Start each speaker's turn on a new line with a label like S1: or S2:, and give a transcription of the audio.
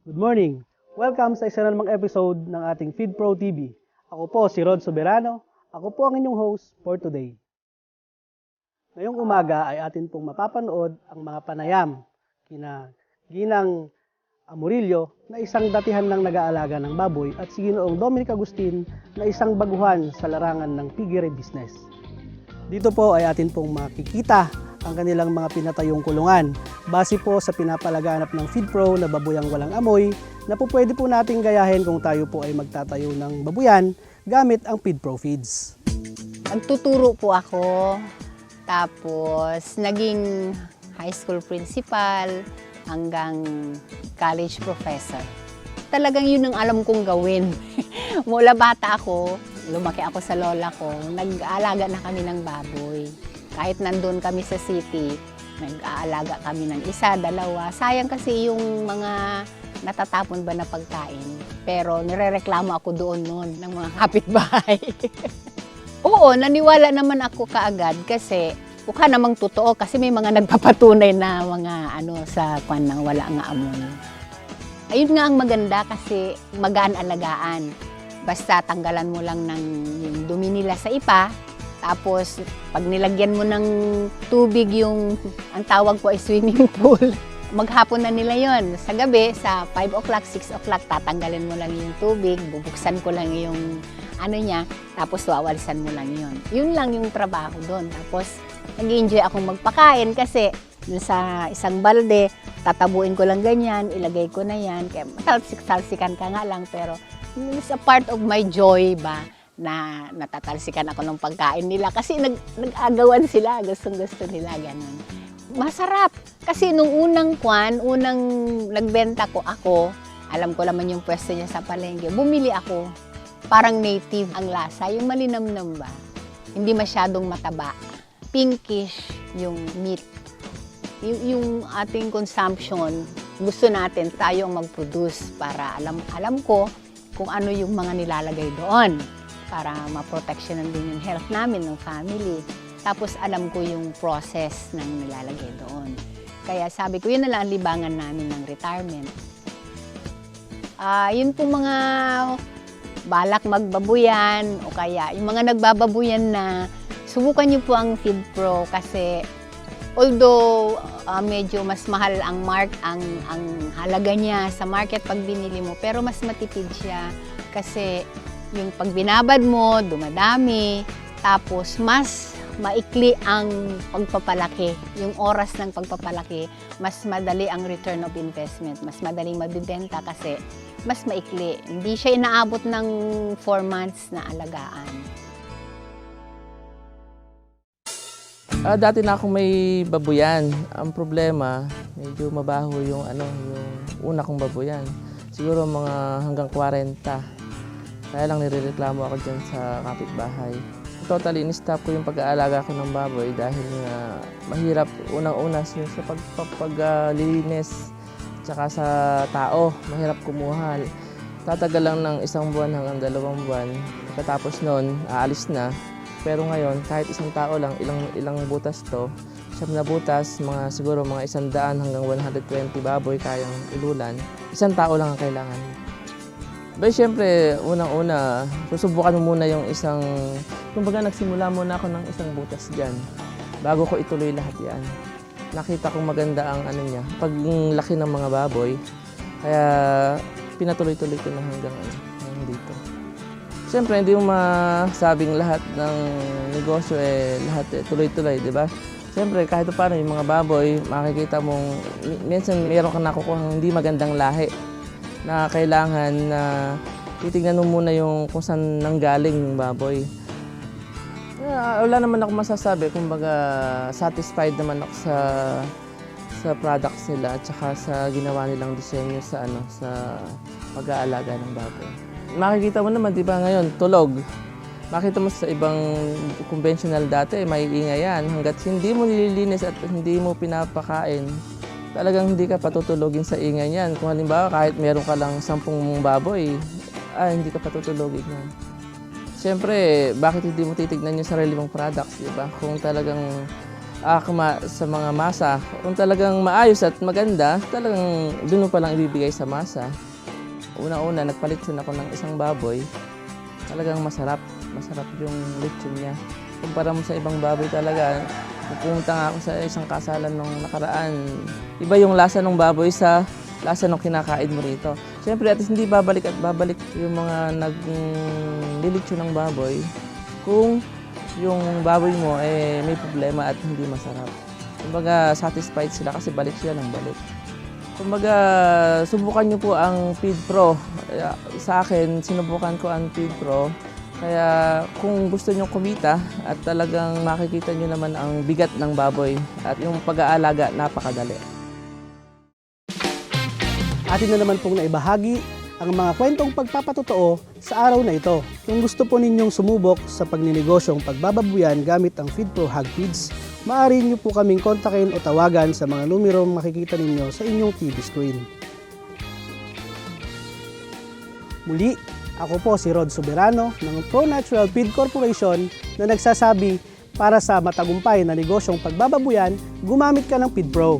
S1: Good morning! Welcome sa isa na namang episode ng ating Feed Pro TV. Ako po si Rod Soberano. Ako po ang inyong host for today. Ngayong umaga ay atin pong mapapanood ang mga panayam kina Ginang Amorillo na isang datihan ng nag-aalaga ng baboy at si Ginoong Dominic Agustin na isang baguhan sa larangan ng piggery business. Dito po ay atin pong makikita ang kanilang mga pinatayong kulungan base po sa pinapalaganap ng Feed Pro na baboyang walang amoy na po pwede po nating gayahin kung tayo po ay magtatayo ng babuyan gamit ang Feed Pro Feeds.
S2: Nagtuturo po ako, tapos naging high school principal hanggang college professor. Talagang yun ang alam kong gawin. Mula bata ako, lumaki ako sa lola ko, nag-aalaga na kami ng baboy. Kahit nandun kami sa city, nag-aalaga kami ng isa, dalawa. Sayang kasi yung mga natatapon ba na pagkain. Pero nirereklamo ako doon noon ng mga kapitbahay. Oo, naniwala naman ako kaagad kasi mukha namang totoo kasi may mga nagpapatunay na mga sa kwan na wala nga amoy. Ayun nga ang maganda kasi magaan alagaan. Basta tanggalan mo lang ng yung dumi nila sa ipa. Tapos, pag nilagyan mo ng tubig yung, ang tawag ko ay swimming pool, maghapon na nila yon. Sa gabi, sa 5 o'clock, 6 o'clock, tatanggalin mo lang yung tubig, bubuksan ko lang yung niya, tapos wawalisan mo lang yon. Yun lang yung trabaho doon. Tapos, nag-enjoy akong magpakain kasi dun sa isang balde, tatabuin ko lang ganyan, ilagay ko na yan. Kaya matalsik-talsikan ka nga lang, pero it's a part of my joy ba? Na natatalsikan ako ng pagkain nila kasi nag-agawan sila, gustong-gusto nila, ganun. Masarap! Kasi nung unang nagbenta ko ako, alam ko naman yung pwesto niya sa palengke, bumili ako. Parang native ang lasa, yung malinamnam ba? Hindi masyadong mataba. Pinkish yung meat. Yung ating consumption, gusto natin tayong mag-produce para alam ko kung ano yung mga nilalagay doon, para maproteksyonan din yung health namin, ng family. Tapos alam ko yung process ng nilalagay doon. Kaya sabi ko, yun na lang ang libangan namin ng retirement. Yun po mga balak magbabuyan o kaya yung mga nagbababuyan na subukan niyo po ang Feed Pro kasi although medyo mas mahal ang halaga niya sa market pag binili mo, pero mas matipid siya kasi yung pag binabad mo, dumadami, tapos mas maikli ang pagpapalaki. Yung oras ng pagpapalaki, mas madali ang return of investment. Mas madaling mabibenta kasi mas maikli. Hindi siya inaabot ng 4 months na alagaan.
S3: Dati na akong may babuyan. Ang problema, medyo mabaho yung una kong babuyan. Siguro mga hanggang 40. Kaya lang nirereklamo ako dyan sa kapitbahay. Totally, in-stop ko yung pag-aalaga ko ng baboy dahil nga mahirap unang-una sa paglilinis tsaka sa tao, mahirap kumuha. Tatagal lang ng 1 buwan hanggang 2 buwan. Pagkatapos noon, aalis na. Pero ngayon, kahit 1 tao lang, ilang butas to, 7 na butas, siguro mga 100 hanggang 120 baboy kayang ululan. 1 tao lang ang kailangan. Siyempre, unang-una, susubukan mo muna yung kumbaga nagsimula muna ako ng 1 butas dyan, bago ko ituloy lahat yan. Nakita kong maganda ang pag laki ng mga baboy, kaya pinatuloy-tuloy ko na hanggang dito. Siyempre, hindi mo masabing lahat ng negosyo lahat tuloy-tuloy, di ba? Siyempre, kahit paano yung mga baboy, makikita mong minsan mayroon kang nakukuha hindi magandang lahi na kailangan na titignan mo muna kung saan nanggaling yung baboy. Wala naman ako masasabi, kumbaga satisfied naman ako sa products nila at saka sa ginawa nilang disenyo sa pag-aalaga ng baboy. Makikita mo naman, di ba ngayon, tulog. Makita mo sa ibang conventional dati, may ingay yan. Hanggat hindi mo nililinis at hindi mo pinapakain, talagang hindi ka patutulogin sa ingay niyan. Kung halimbawa, kahit meron ka lang 10 baboy, hindi ka patutulogin yan. Siyempre, bakit hindi mo titignan yung sarili mong products, di ba? Kung talagang akma sa mga masa. Kung talagang maayos at maganda, talagang doon mo palang ibibigay sa masa. Una-una, nagpalitsyon ako ng isang baboy. Talagang masarap. Masarap yung lechon niya. Kumpara mo sa ibang baboy talaga, pupunta nga ako sa isang kasalan nung nakaraan. Iba yung lasa ng baboy sa lasa ng kinakain mo rito. Siyempre, at least hindi babalik at babalik yung mga naglilitsyon ng baboy kung yung baboy mo may problema at hindi masarap. Kumbaga, satisfied sila kasi balik sila ng balik. Kumbaga, subukan nyo po ang Feed Pro. Sa akin, sinubukan ko ang Feed Pro. Kaya kung gusto nyo kumita at talagang makikita nyo naman ang bigat ng baboy at yung pag-aalaga, napakadali.
S1: Atin na naman pong naibahagi ang mga kwentong pagpapatotoo sa araw na ito. Kung gusto po ninyong sumubok sa pagninegosyong pagbababuyan gamit ang Feed Pro Hog Feeds, maaari niyo po kaming kontakin o tawagan sa mga numerong makikita ninyo sa inyong TV screen. Muli, ako po si Rod Soberano ng Pro Natural Feed Corporation na nagsasabi para sa matagumpay na negosyong pagbababuyan, gumamit ka ng Feed Pro.